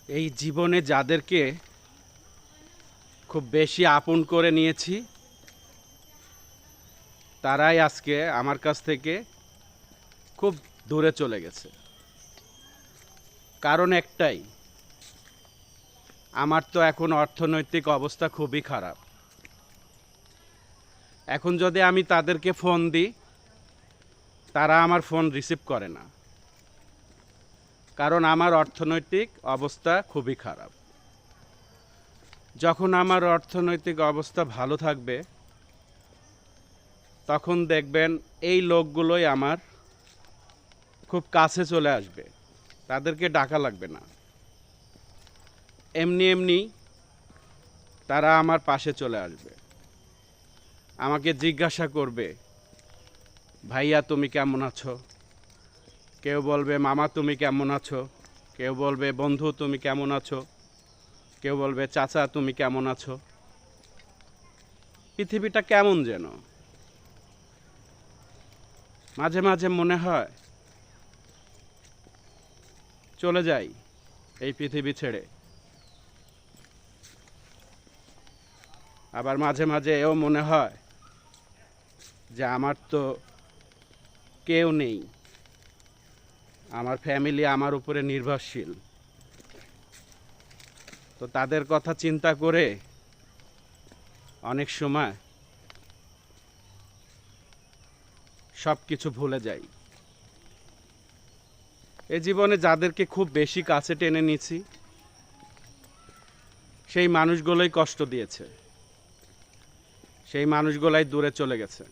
এই জীবনে যাদেরকে খুব বেশি আপন করে নিয়েছি তারাই আজকে আমার কাছ থেকে খুব দূরে চলে গেছে। কারণ একটাই, আমার তো এখন অর্থনৈতিক অবস্থা খুবই খারাপ। এখন যদি আমি তাদেরকে ফোন দিই, তারা আমার ফোন রিসিভ করে না, কারণ আমার অর্থনৈতিক অবস্থা খুবই খারাপ। যখন আমার অর্থনৈতিক অবস্থা ভালো থাকবে, তখন দেখবেন এই লোকগুলোই আমার খুব কাছে চলে আসবে, তাদেরকে ডাকা লাগবে না, এমনি এমনি তারা আমার পাশে চলে আসবে, আমাকে জিজ্ঞাসা করবে, ভাইয়া তুমি কেমন আছো? কেউ বলবে মামা তুমি কেমন আছো? কেউ বলবে বন্ধু তুমি কেমন আছো? কেউ বলবে চাচা তুমি কেমন আছো? পৃথিবীটা কেমন যেন মাঝে মাঝে মনে হয় চলে যাই এই পৃথিবী ছেড়ে। আবার মাঝে মাঝে এও মনে হয় যে আমার তো কেউ নেই, আমার ফ্যামিলি আমার উপরে নির্ভরশীল। তো তাদের কথা চিন্তা করে অনেক সময় সব কিছু ভুলে যাই। এ জীবনে যাদেরকে খুব বেশি কাছে টেনে নিয়েছি, সেই মানুষগুলোই কষ্ট দিয়েছে, সেই মানুষগুলাই দূরে চলে গেছে।